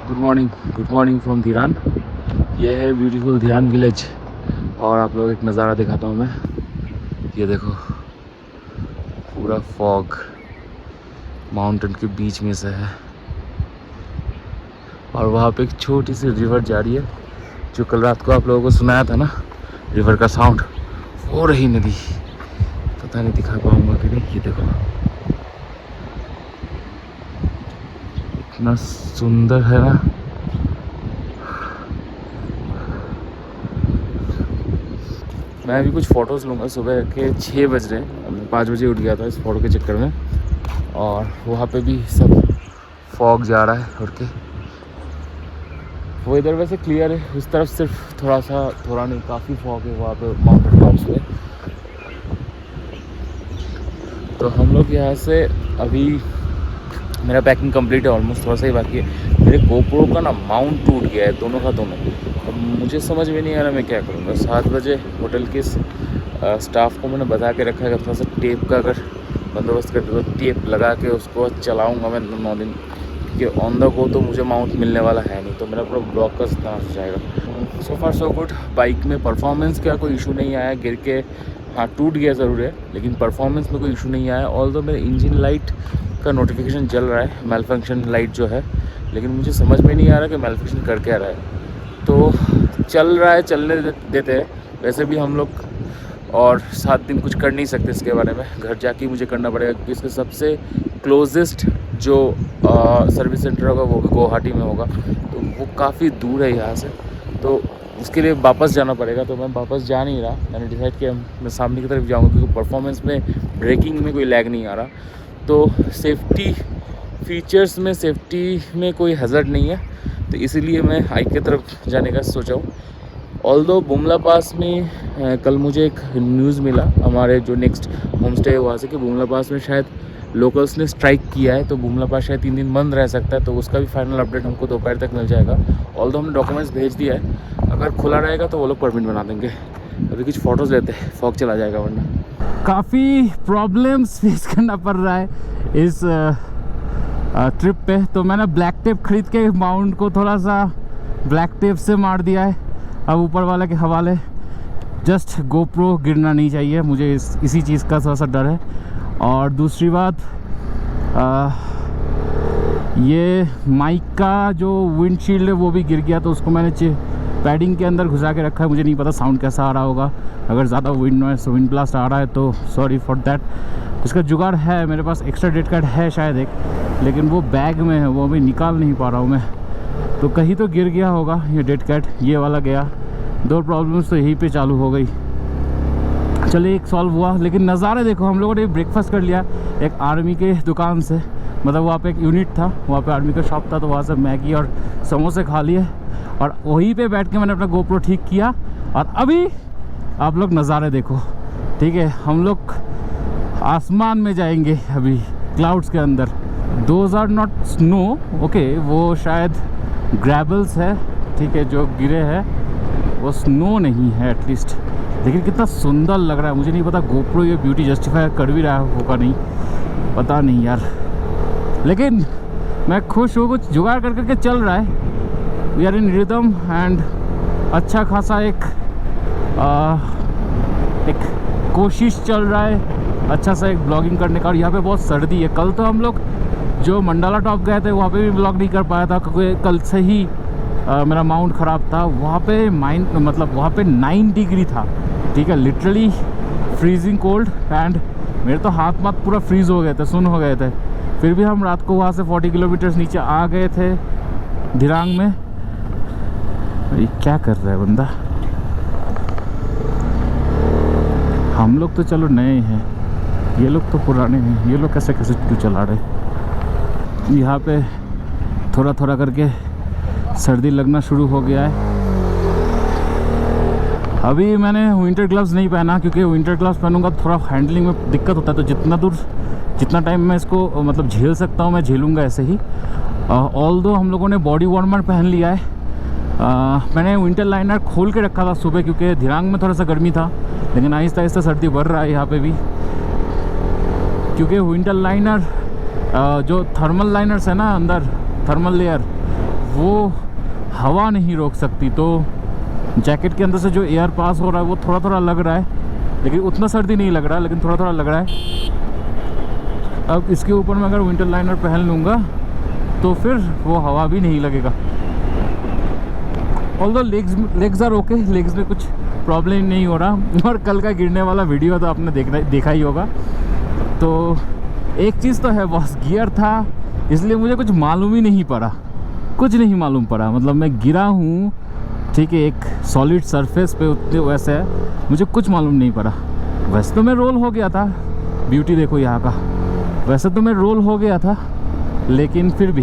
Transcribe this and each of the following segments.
Good morning from धीरान। ये है beautiful धीरान village और आप लोग एक नज़ारा दिखाता हूँ मैं। ये देखो पूरा फॉग माउंटेन के बीच में से है और वहाँ पे एक छोटी सी रिवर जा रही है जो कल रात को आप लोगों को सुनाया था ना, रिवर का साउंड, वो रही नदी। पता नहीं दिखा पाऊँगा कि नहीं। ये देखो इतना सुंदर है ना। मैं अभी कुछ फ़ोटोज़ लूँगा। सुबह के 6 बज रहे हैं, मैं 5 बजे उठ गया था इस फ़ोटो के चक्कर में। और वहाँ पे भी सब फॉग जा रहा है उड़ के। वो इधर वैसे क्लियर है, उस तरफ सिर्फ थोड़ा नहीं काफ़ी फॉग है वहाँ पे माउंटेन टॉप्स पे। तो हम लोग यहाँ से अभी, मेरा पैकिंग कंप्लीट है ऑलमोस्ट, थोड़ा सा ही बाकी है। मेरे गोप्रो का ना माउंट टूट गया है, दोनों का दोनों। अब मुझे समझ में नहीं आ रहा मैं क्या करूँगा। 7 बजे होटल के स्टाफ को मैंने बता के रखा है कि थोड़ा सा टेप का अगर बंदोबस्त कर दो, तो टेप लगा के उसको चलाऊँगा मैं 9 दिन, क्योंकि ऑन द गो तो मुझे माउंट मिलने वाला है नहीं, तो मेरा पूरा ब्लॉक का हो जाएगा। सो फार सो गुड। बाइक में परफॉर्मेंस का कोई इशू नहीं आया, गिर के हाँ टूट गया ज़रूर है, लेकिन परफॉर्मेंस में कोई इशू नहीं आया। ऑल्दो मेरे इंजन लाइट का नोटिफिकेशन जल रहा है, मेल फंक्शन लाइट जो है, लेकिन मुझे समझ में नहीं आ रहा कि मेल फंक्शन कर क्या रहा है। तो चल रहा है, चलने देते हैं। वैसे भी हम लोग और 7 दिन कुछ कर नहीं सकते इसके बारे में, घर जाके मुझे करना पड़ेगा, क्योंकि इसके सबसे क्लोजेस्ट जो सर्विस सेंटर होगा वो भी गुवाहाटी में होगा, तो वो काफ़ी दूर है यहाँ से। तो उसके लिए वापस जाना पड़ेगा। तो मैं वापस जा नहीं रहा, मैंने डिसाइड किया मैं सामने की तरफ जाऊँगा, क्योंकि परफॉर्मेंस में, ब्रेकिंग में कोई लैग नहीं आ रहा। तो सेफ्टी फीचर्स में, सेफ्टी में कोई हज़ार्ड नहीं है, तो इसीलिए मैं हाइक की तरफ जाने का सोचा हूँ। ऑल्दो बुमला पास में कल मुझे एक न्यूज़ मिला हमारे जो नेक्स्ट होम स्टे है वहाँ से, कि बुमला पास में शायद लोकल्स ने स्ट्राइक किया है, तो बुमला पास शायद 3 दिन बंद रह सकता है। तो उसका भी फाइनल अपडेट हमको दोपहर तक मिल जाएगा। ऑल्दो हमने डॉक्यूमेंट्स भेज दिया है, अगर खुला रहेगा तो वो लोग परमिट बना देंगे। अभी कुछ फ़ोटोज़ लेते हैं, फॉग चला जाएगा वरना। काफ़ी प्रॉब्लम्स फेस करना पड़ रहा है इस ट्रिप पे। तो मैंने ब्लैक टेप खरीद के माउंट को थोड़ा सा ब्लैक टेप से मार दिया है। अब ऊपर वाले के हवाले, जस्ट गोप्रो गिरना नहीं चाहिए, मुझे इसी चीज़ का थोड़ा सा डर है। और दूसरी बात, ये माइक का जो विंडशील्ड है वो भी गिर गया, तो उसको मैंने पैडिंग के अंदर घुसा के रखा है। मुझे नहीं पता साउंड कैसा आ रहा होगा, अगर ज़्यादा विंड नॉइस, विंड ब्लास्ट आ रहा है तो सॉरी फॉर दैट। इसका जुगाड़ है मेरे पास, एक्स्ट्रा डेट कार्ड है शायद एक, लेकिन वो बैग में है, वो अभी निकाल नहीं पा रहा हूँ मैं। तो कहीं तो गिर गया होगा ये डेट कार्ड, ये वाला गया। 2 प्रॉब्लम्स तो यहीं पे चालू हो गई। चलिए एक सॉल्व हुआ, लेकिन नज़ारे देखो। हम लोगों ने ब्रेकफास्ट कर लिया एक आर्मी के दुकान से, मतलब वहाँ पे एक यूनिट था, वहाँ पे आर्मी का शॉप था, तो वहाँ से मैगी और समोसे खा लिए और वहीं पे बैठ के मैंने अपना गोप्रो ठीक किया। और अभी आप लोग नज़ारे देखो, ठीक है। हम लोग आसमान में जाएंगे अभी, क्लाउड्स के अंदर। Those are not snow, okay, वो शायद ग्रेवल्स है, ठीक है, जो गिरे हैं, वो स्नो नहीं है एटलीस्ट। लेकिन कितना सुंदर लग रहा है। मुझे नहीं पता गोप्रो ये ब्यूटी जस्टिफाई कर भी रहा होगा, नहीं पता नहीं यार, लेकिन मैं खुश हूँ। कुछ जुगाड़ कर करके चल रहा है, we are in rhythm and अच्छा खासा एक कोशिश चल रहा है अच्छा सा एक ब्लॉगिंग करने का। और यहाँ पे बहुत सर्दी है। कल तो हम लोग जो मंडाला टॉप गए थे वहाँ पे भी ब्लॉग नहीं कर पाया था, क्योंकि कल से ही मेरा माउंट ख़राब था। वहाँ पे वहाँ पे 9 डिग्री था, ठीक है, लिटरली फ्रीजिंग कोल्ड। एंड मेरे तो हाथ पूरा फ्रीज़ हो गए थे, सुन हो गए थे। फिर भी हम रात को वहाँ से 40 किलोमीटर्स नीचे आ गए थे दिरांग में। ये क्या कर रहा है बंदा? हम लोग तो चलो नए हैं, ये लोग तो पुराने हैं। ये लोग कैसे क्यों चला रहे? यहाँ पे थोड़ा थोड़ा करके सर्दी लगना शुरू हो गया है। अभी मैंने विंटर ग्लव्स नहीं पहना, क्योंकि विंटर ग्लव्स पहनूंगा तो थोड़ा हैंडलिंग में दिक्कत होता है। तो जितना टाइम मैं इसको मतलब झेल सकता हूँ मैं झेलूँगा ऐसे ही। ऑल्दो हम लोगों ने बॉडी वार्मर पहन लिया है। मैंने विंटर लाइनर खोल के रखा था सुबह, क्योंकि दिरांग में थोड़ा सा गर्मी था, लेकिन आहिस्ता आहिस्ता सर्दी बढ़ रहा है यहाँ पे भी। क्योंकि विंटर लाइनर जो थर्मल लाइनर्स है ना अंदर, थर्मल लेयर, वो हवा नहीं रोक सकती, तो जैकेट के अंदर से जो एयर पास हो रहा है वो थोड़ा थोड़ा लग रहा है, लेकिन उतना सर्दी नहीं लग रहा है, लेकिन थोड़ा थोड़ा लग रहा है। अब इसके ऊपर मैं अगर विंटर लाइनर पहन लूँगा तो फिर वो हवा भी नहीं लगेगा। Although legs are okay, legs में कुछ प्रॉब्लम नहीं हो रहा। और कल का गिरने वाला वीडियो तो आपने देखा ही होगा। तो एक चीज़ तो है बॉस, गियर था इसलिए मुझे कुछ मालूम ही नहीं पड़ा, कुछ नहीं मालूम पड़ा। मतलब मैं गिरा हूँ, ठीक है, एक सॉलिड सरफेस पे उतने वैसे है, मुझे कुछ मालूम नहीं पड़ा। वैसे तो मैं रोल हो गया था, ब्यूटी देखो यहाँ का, वैसे तो मैं रोल हो गया था, लेकिन फिर भी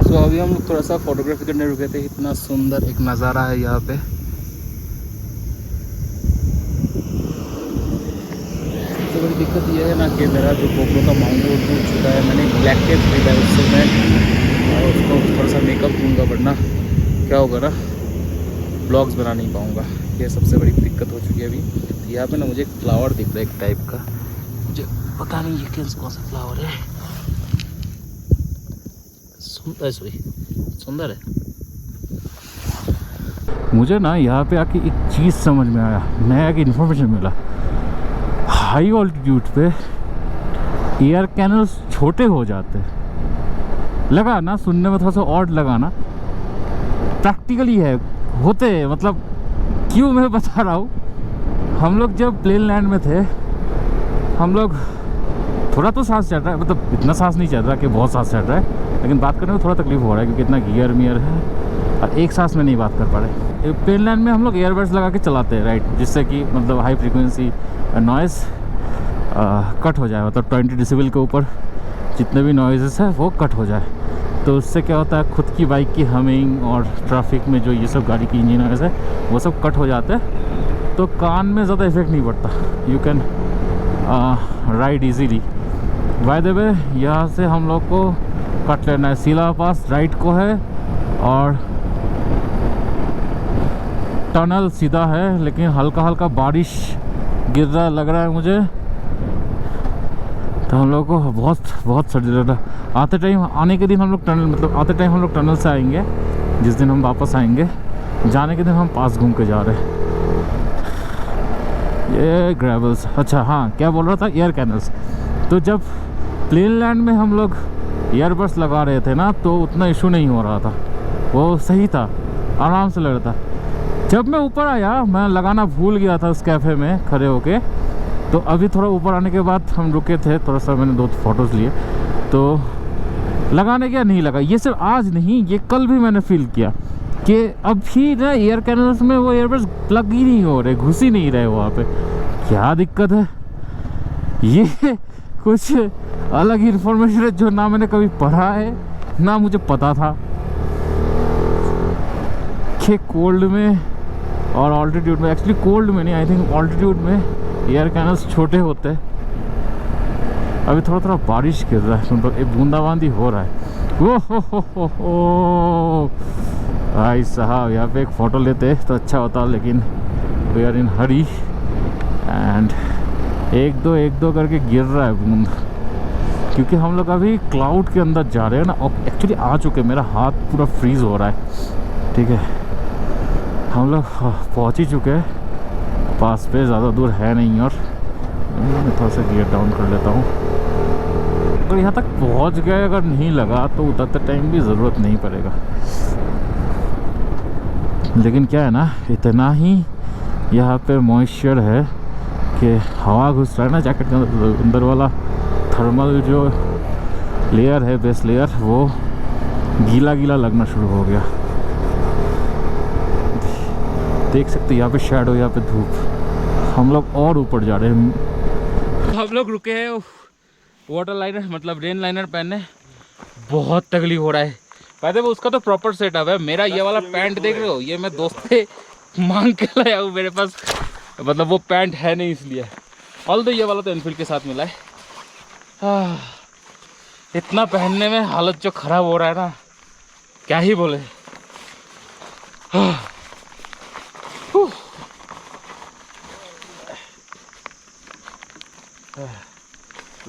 तो अभी हम लोग थोड़ा सा फोटोग्राफी करने रुके थे। इतना सुंदर एक नज़ारा है यहाँ पे। सबसे बड़ी दिक्कत ये है ना कि मेरा जो GoPro का माउंट वो टूट चुका है। मैंने ब्लैक टेप खरीदा है, उससे मैं उसको थोड़ा सा मेकअप दूँगा, वरना क्या होगा ना, ब्लॉग्स बना नहीं पाऊँगा। ये सबसे बड़ी दिक्कत हो चुकी है अभी। तो यहाँ पे ना मुझे एक फ्लावर दिख रहा है, एक टाइप का, मुझे पता नहीं ये कौन सा फ्लावर है। सुंदर है। मुझे ना यहाँ पे आके एक चीज़ समझ में आया, नया एक इन्फॉर्मेशन मिला। हाई ऑल्टीट्यूड पे एयर कैनल्स छोटे हो जाते हैं। लगा ना, सुनने में थोड़ा सा ऑड लगा ना, प्रैक्टिकली है, होते हैं। मतलब क्यों मैं बता रहा हूँ, हम लोग जब प्लेन लैंड में थे, हम लोग थोड़ा तो सांस चढ़ रहा है, मतलब इतना सांस नहीं चढ़ रहा कि बहुत सांस चढ़ रहा है, लेकिन बात करने में थोड़ा तकलीफ हो रहा है क्योंकि इतना गियर मियर है और एक सांस में नहीं बात कर पा रहे। प्लेन लैंड में हम लोग ईयरबड्स लगा के चलाते हैं, राइट, जिससे कि मतलब हाई फ्रीक्वेंसी नॉइज़ कट हो जाए, मतलब 20 डेसिबल के ऊपर जितने भी नॉइज़ेस है वो कट हो जाए। तो उससे क्या होता है, खुद की बाइक की हमिंग और ट्रैफिक में जो ये सब गाड़ी की इंजन नॉइज़ है वो सब कट हो जाते हैं, तो कान में ज़्यादा इफेक्ट नहीं पड़ता। You can ride easily. By the way, यहाँ से हम लोग को कट लेना है, सीला पास राइट को है और टनल सीधा है, लेकिन हल्का हल्का बारिश गिर रहा लग रहा है मुझे, तो हम लोग को बहुत सर्दी लग रहा है। आते टाइम, आने के दिन हम लोग टनल, मतलब आते टाइम हम लोग टनल से आएंगे, जिस दिन हम वापस आएंगे, जाने के दिन हम पास घूम के जा रहे हैं। ये ग्रेवल्स, अच्छा हाँ, क्या बोल रहा था, एयर कैनल्स। तो जब प्लेन लैंड में हम लोग ईयरबड्स लगा रहे थे ना, तो उतना इशू नहीं हो रहा था, वो सही था, आराम से लग रहा था। जब मैं ऊपर आया, मैं लगाना भूल गया था उस कैफ़े में खड़े होके, तो अभी थोड़ा ऊपर आने के बाद हम रुके थे, थोड़ा सा मैंने 2 फोटोज़ लिए, तो लगाने क्या नहीं लगा। ये सिर्फ आज नहीं, ये कल भी मैंने फील किया कि अभी ना एयर कैनल्स में वो ईयरबड्स प्लग ही नहीं हो रहे, घुस ही नहीं रहे वहाँ पे। क्या दिक्कत है, ये कुछ अलग इन्फॉर्मेशन है जो ना मैंने कभी पढ़ा है ना मुझे पता था कि कोल्ड में और ऑल्टीट्यूड में, एक्चुअली कोल्ड में नहीं, आई थिंक ऑल्टीट्यूड में एयर कैनल्स छोटे होते हैं। अभी थोड़ा थोड़ा बारिश गिर रहा है, मतलब एक बूंदाबांदी हो रहा है। ओ भाई साहब, यहाँ पे एक फ़ोटो लेते तो अच्छा होता, लेकिन we are in hurry and एक दो करके गिर रहा है बूंद, क्योंकि हम लोग अभी क्लाउड के अंदर जा रहे हैं ना। और एक्चुअली आ चुके, मेरा हाथ पूरा फ्रीज़ हो रहा है, ठीक है। हम लोग पहुँच ही चुके हैं पास पे, ज़्यादा दूर है नहीं। और मैं थोड़ा सा गियर डाउन कर लेता हूँ। अगर यहाँ तक पहुँच गए, अगर नहीं लगा तो उतरते टाइम भी ज़रूरत नहीं पड़ेगा। लेकिन क्या है ना, इतना ही यहाँ पे मॉइस्चर है कि हवा घुस रहा है ना जैकेट के अंदर वाला थर्मल जो लेयर है, बेस लेयर, वो गीला गीला लगना शुरू हो गया। देख सकते यहाँ पे शैडो, यहाँ पे धूप। हम लोग और ऊपर जा रहे हैं। हम लोग रुके हैं वाटर लाइनर, मतलब रेन लाइनर पहनने। बहुत तकलीफ हो रहा है। पहले वो उसका तो प्रॉपर सेटअप है। मेरा ये वाला पैंट देख रहे हो, ये मैं दोस्त से मांग के लाया हूँ, मेरे पास मतलब वो पैंट है नहीं इसलिए। ऑल्दो ये वाला तो एनफील्ड के साथ मिला है। इतना पहनने में हालत जो ख़राब हो रहा है ना, क्या ही बोले।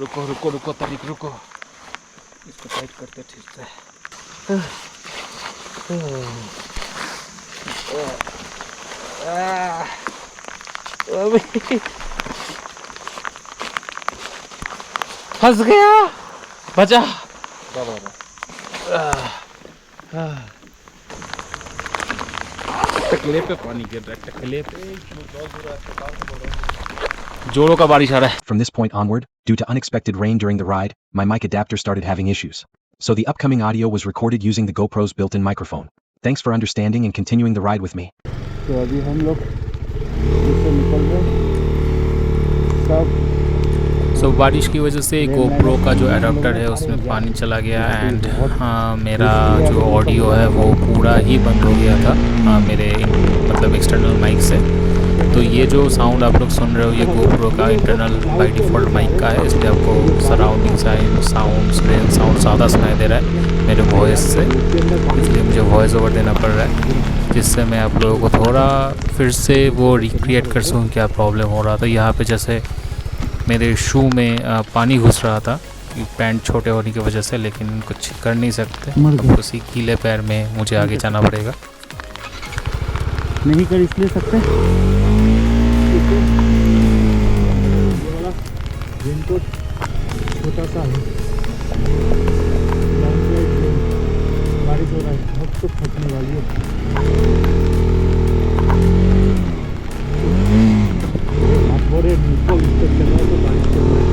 रुको रुको रुको तनिक रुको, इसको टाइट करते ठीक से। फंस गया, बचा। टकले पे पानी गिर रहा है, टकले पे। जोड़ों का बारिश आ रहा है। From this point onward, due to unexpected rain during the ride, my mic adapter started having issues. So the upcoming audio was recorded using the GoPro's built-in microphone. Thanks for understanding and continuing the ride with me. तो अभी हम लोग इससे निकल रहे सब। सो बारिश की वजह से GoPro का जो एडाप्टर है उसमें पानी चला गया एंड मेरा जो ऑडियो है वो पूरा ही बंद हो गया था मेरे मतलब एक्सटर्नल माइक से। तो ये जो साउंड आप लोग सुन रहे हो ये GoPro का इंटरनल बाय डिफ़ॉल्ट माइक का है, इसलिए आपको सराउंडिंग साउंड ज़्यादा सुनाई दे रहा है मेरे वॉइस से, इसलिए मुझे वॉइस ओवर देना पड़ रहा है, जिससे मैं आप लोगों को थोड़ा फिर से वो रिक्रिएट कर सकूँ क्या प्रॉब्लम हो रहा था। यहाँ पे जैसे मेरे शू में पानी घुस रहा था पैंट छोटे होने की वजह से, लेकिन कुछ कर नहीं सकते, उसी गीले पैर में मुझे आगे जाना पड़ेगा। नहीं कर इसलिए सकते, ये वाला रेनकोट छोटा सा है, बारिश हो रहा है, बहुत तो फटने वाली है। बोरे नीचे चल रहा है तो बारिश चल रहा है।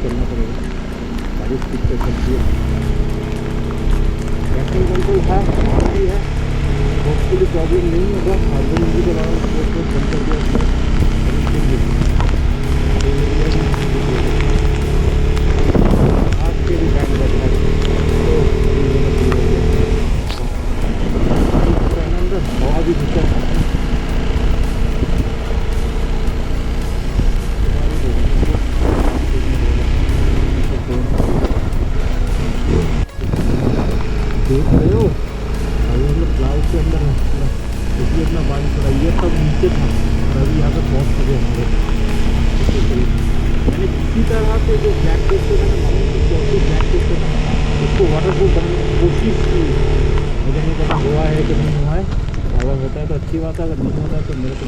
करना पड़ेगा, बारिश कितने सकती है। ट्रैक्शन कंट्रोल है, वहाँ भी है, होपफुली प्रॉब्लम नहीं होगा। हार्डवेयर भी चला उसको बंद कर दिया आपके भी टाइम लग रहा है तो अंदर हवा भी दिक्कत है। देख रहे हो अभी हम लोग क्लाउड के अंदर है, इसलिए इतना बारिश हो रहा है। ये सब नीचे था और अभी यहाँ पे बहुत सके होंगे। मैंने किसी तरह से जो ब्लैक टेप से ब्लैक टेप से उसको वाटर प्रूफ बनाने की कोशिश की, मुझे नहीं पता हुआ है कि नहीं हुआ है। अगर होता है तो अच्छी बात है, अगर नहीं होता है तो मेरे को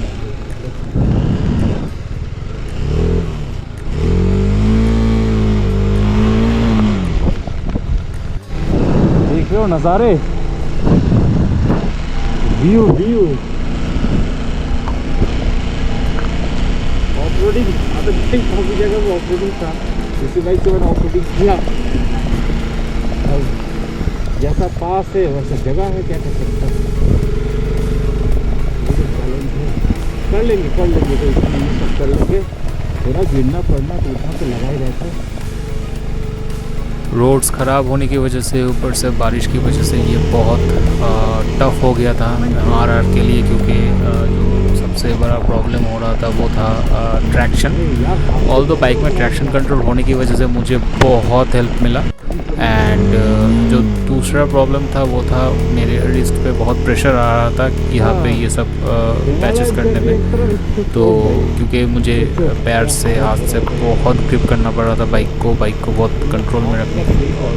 देख रहे हो नज़ारे, व्यू व्यू। ऑफरोडिंग आता काफ़ी जगह में ऑफरोडिंग था, इसी बाइक से मैंने ऑफरोडिंग किया। अब जैसा पास है वैसा जगह है, क्या कर सकता है, कर लेंगे तो इसमें सब कर लेंगे। थोड़ा गिरना पड़ना तो उतना तो लगा ही रहता है। रोड्स ख़राब होने की वजह से, ऊपर से बारिश की वजह से ये बहुत टफ़ हो गया था आर के लिए, क्योंकि जो सबसे बड़ा प्रॉब्लम हो रहा था वो था ट्रैक्शन। ऑल्दो बाइक में ट्रैक्शन कंट्रोल होने की वजह से मुझे बहुत हेल्प मिला एंड जो दूसरा प्रॉब्लम था वो था मेरे रिस्ट पे बहुत प्रेशर आ रहा था यहाँ पे ये सब पैचेस करने में, तो क्योंकि मुझे पैर से हाथ से बहुत ग्रिप करना पड़ रहा था बाइक को बहुत कंट्रोल में रखने के लिए। और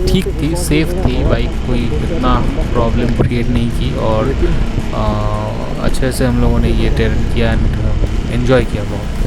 ठीक थी, सेफ थी बाइक, कोई इतना प्रॉब्लम क्रिएट नहीं की और अच्छे से हम लोगों ने ये टेरन किया एंड एंजॉय किया बहुत।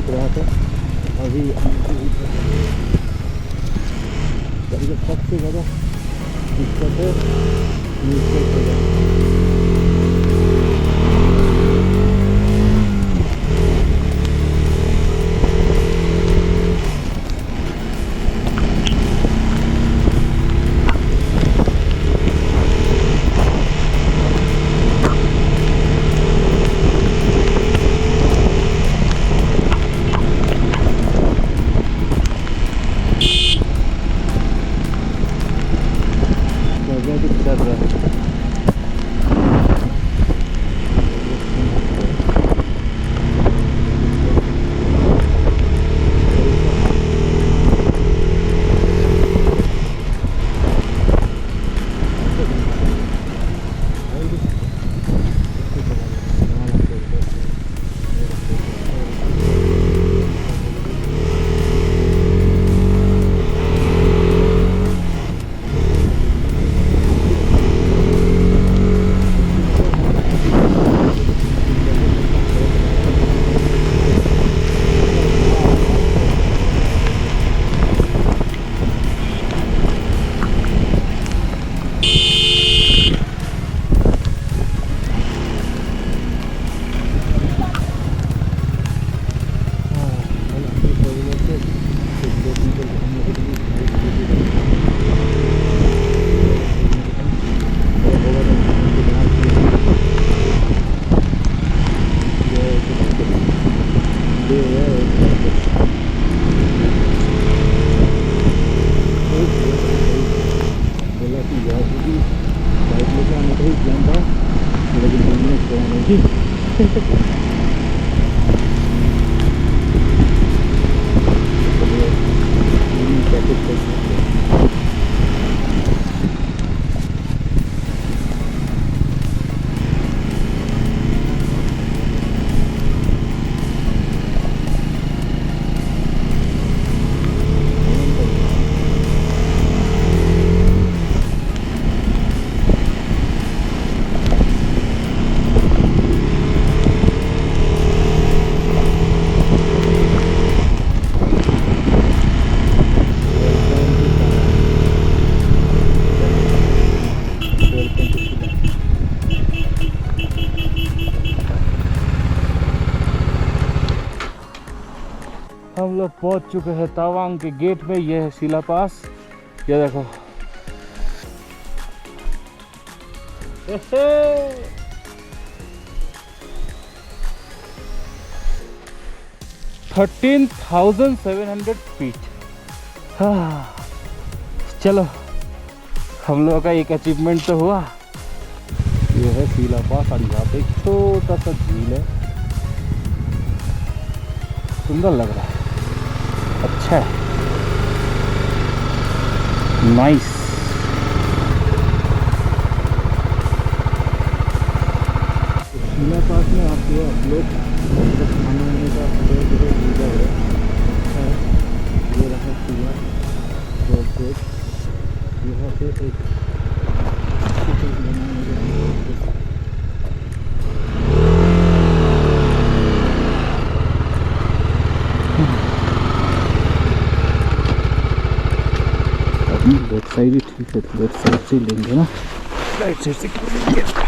दिख रहा था। अभी सबसे ज़्यादा दिक्कत है न्यूज़ हो जाए। कर रहा है हम लोग पहुंच चुके हैं तवांग के गेट में। ये है शिला पास। ये देखो 13,700 फीट। चलो हम लोगों का एक अचीवमेंट तो हुआ। ये है शिला पास और यहाँ पे एक छोटा सा झील है। सुंदर लग रहा है, अच्छा है, नाइस। शिला पास में आप लोग खाना वाने का सुविधा है। अच्छा है, ये रहा शिला रोड। यहाँ पे एक लेफ्ट साइड ही ठीक है, लेफ्ट साइड से लेंगे ना, राइट साइड से क्यों लेंगे।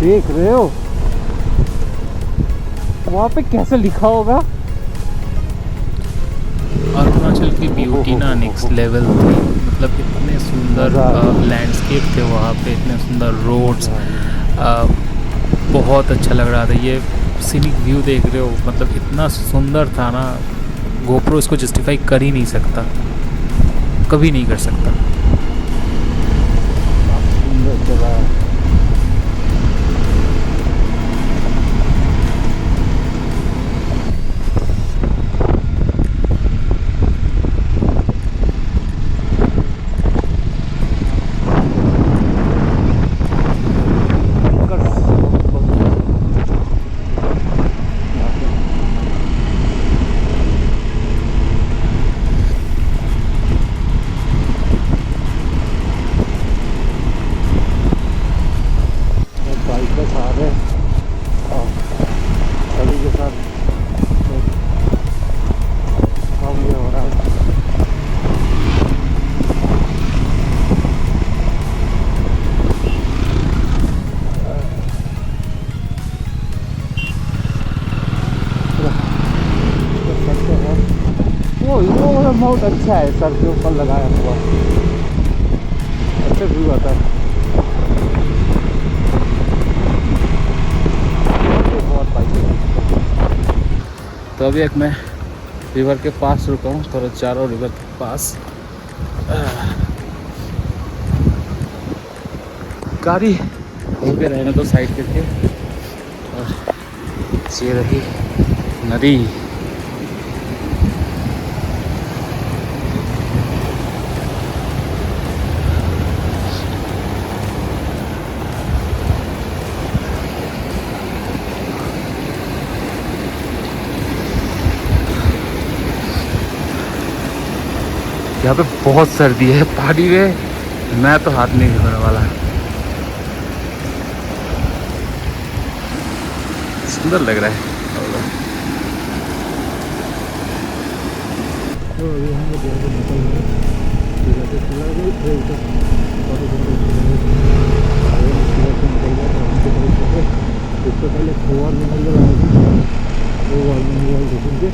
देख रहे हो वहाँ पे कैसे लिखा होगा। अरुणाचल की ब्यूटी ना नेक्स्ट लेवल थी, मतलब इतने सुंदर लैंडस्केप थे वहाँ पे, इतने सुंदर रोड्स, बहुत अच्छा लग रहा था। ये सीनिक व्यू देख रहे हो, मतलब इतना सुंदर था ना, गोप्रो इसको जस्टिफाई कर ही नहीं सकता, कभी नहीं कर सकता। सुंदर जगह है। बहुत अच्छा है, सर के ऊपर लगाया हुआ अच्छा व्यू आता है। बहुत बाइक। तो अभी एक मैं रिवर के पास रुका हूँ, थोड़ा चारों रिवर के पास। गाड़ी यहीं पे रहने दो साइड करके। और ये रही नदी। यहाँ पे बहुत सर्दी है, पानी में मैं तो हाथ नहीं धोने वाला। सुंदर लग रहा है। तो अभी हम लोग यहाँ से निकल रहे हैं, चला गए थे उधर उससे पहले खोवार मिनरल आएगी, खोवार मिनरल देखेंगे।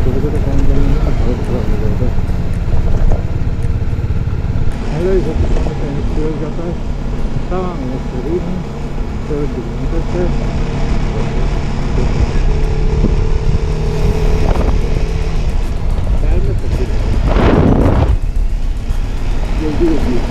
छोटे छोटे काम करने में बहुत खराब हो जाता है। हेलो सब जाता है शरीर में 7 किलोमीटर से जल्दी होती है।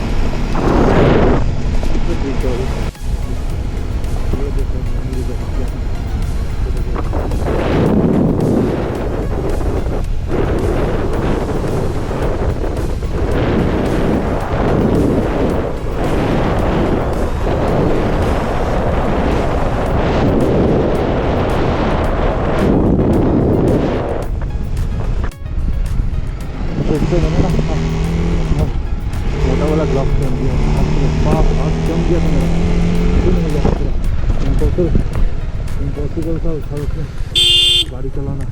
मोटा वाला ग्लॉक जम गया, हाथ जम गया था मेरा, इम्पॉसिबल था उठा उसमें गाड़ी चलाना।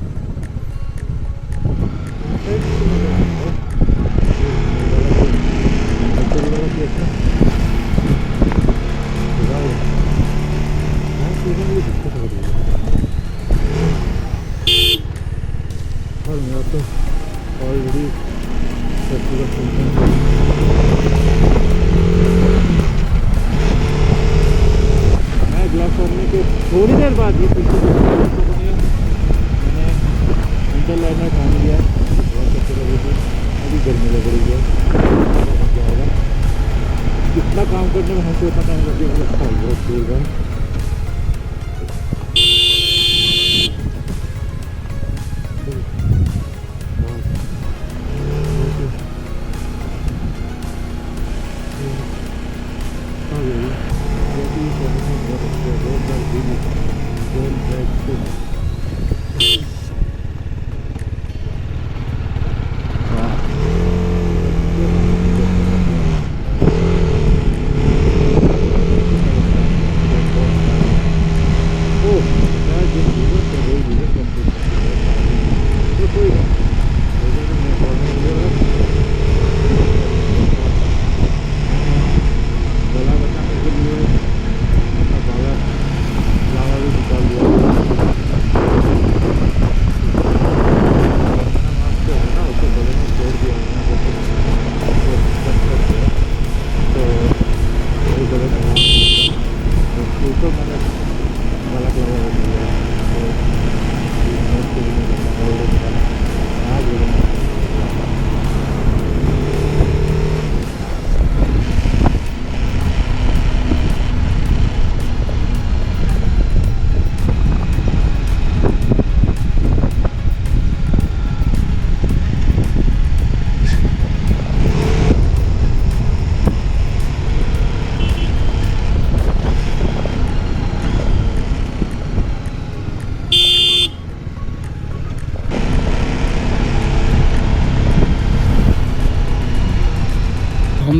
और मेरा तो ऑलरेडी मैं ग्लास करने के थोड़ी देर बाद ये पीछे मैंने इंटरलाइनर काम लिया है, बहुत अच्छी लगी थी। अभी गर्मी लग रही है, जाएगा कितना काम करने में हमको इतना टाइम लग गया, बहुत दूर है।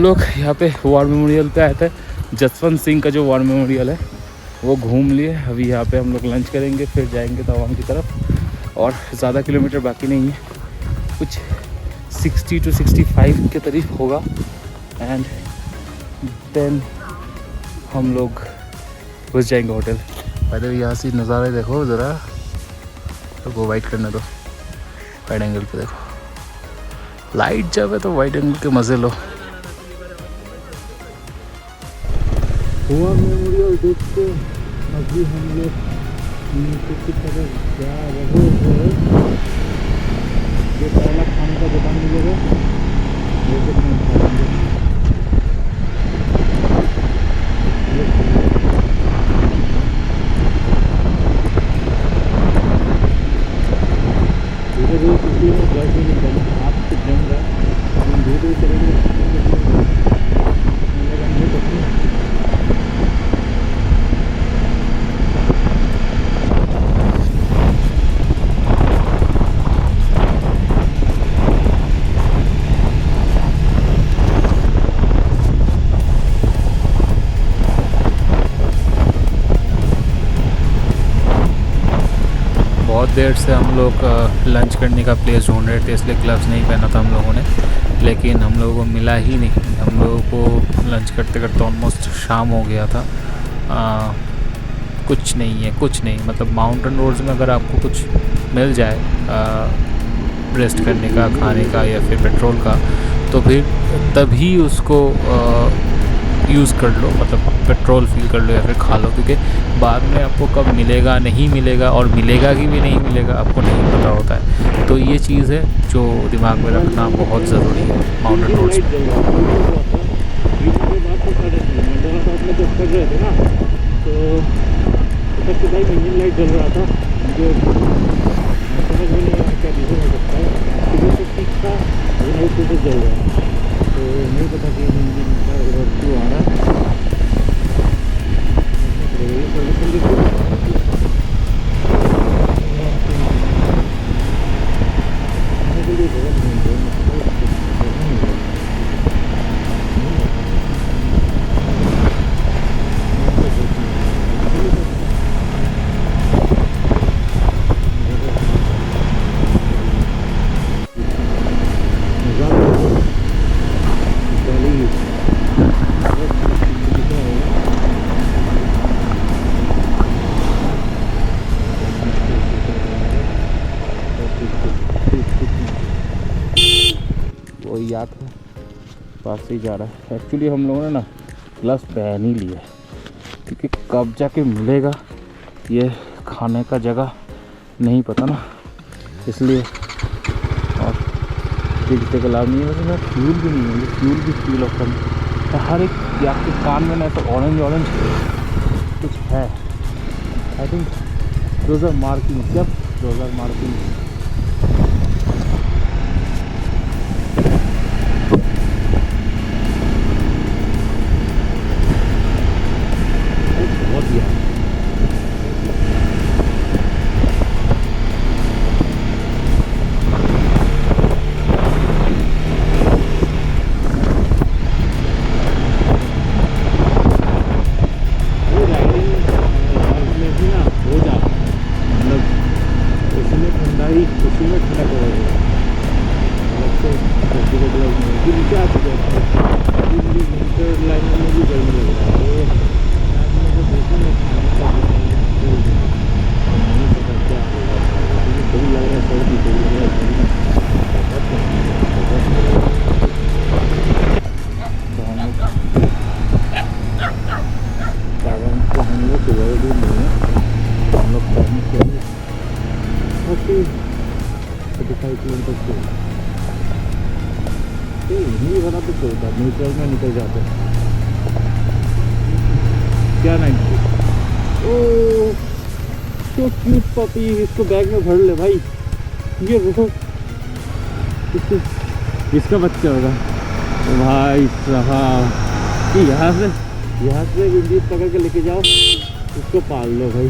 हम लोग यहाँ पे वॉर मेमोरियल पे आए थे। जसवंत सिंह का जो वॉर मेमोरियल है वो घूम लिए। अभी यहाँ पे हम लोग लंच करेंगे, फिर जाएंगे तवांग की तरफ। और ज़्यादा किलोमीटर बाकी नहीं है, कुछ 60 to 65 के करीब होगा। एंड देन हम लोग घुस जाएंगे होटल। पहले यहाँ से नज़ारे देखो ज़रा, तो वो वाइट करने दो, वाइड एंगल पे देखो। लाइट जब है तो वाइड एंगल के मज़े लो। हुआ मेमोरियल देख के अभी हम लोग नीचे की तरफ जा रहे हैं। ये पहला खाने का दुकान मिलेगा, ये देखने खाएंगे। धीरे किसी में जल्द ही निकलना, आपसे जंग है, हम धीरे करेंगे। बहुत देर से हम लोग लंच करने का प्लेस ढूंढ रहे थे, इसलिए ग्लव्स नहीं पहना था हम लोगों ने, लेकिन हम लोगों को मिला ही नहीं। हम लोगों को लंच करते करते ऑलमोस्ट शाम हो गया था। कुछ नहीं है, कुछ नहीं, मतलब माउंटेन रोड्स में अगर आपको कुछ मिल जाए रेस्ट करने का, खाने का या फिर पेट्रोल का, तो फिर तभी उसको यूज़ कर लो, मतलब पेट्रोल फिल कर लो या फिर खा लो, क्योंकि बाद में आपको कब मिलेगा नहीं मिलेगा, और मिलेगा कि भी नहीं मिलेगा आपको नहीं पता होता है। तो ये चीज़ है जो दिमाग में रखना बहुत ज़रूरी है माउंटेन रोड्स में। कर रहे थे ना, तो सबसे भाई इंजन लाइट जल रहा था, जो समझ में नहीं आया क्या रीज़न हो सकता है। सुबह से ठीक था, लाइट सुबह जल रहा है, तो नहीं पता कि इंजन का एरर क्यों आ रहा है। वही याद है, पास से ही जा रहा है। एक्चुअली हम लोगों ने ना ग्लव्स पहन ही लिया, क्योंकि कब जाके मिलेगा ये खाने का जगह नहीं पता ना, इसलिए। और किसी का लाभ नहीं है, वैसे फ्यूल भी नहीं है, फ्यूल भी फ्यूल ऑप्शन हर एक आपके कान में ना तो ऑरेंज ऑरेंज कुछ है। I think those are marking, जब दोज आर मार्किंग। नहीं बना तो चलता, न्यूट्रल में निकल जाते क्या 90। ओह सो क्यूट पपी, इसको बैग में भर ले भाई, ये वो इसका बच्चा होगा भाई साहब। कि यहाँ से इंग्लिश पकड़ के लेके जाओ, इसको पाल लो भाई।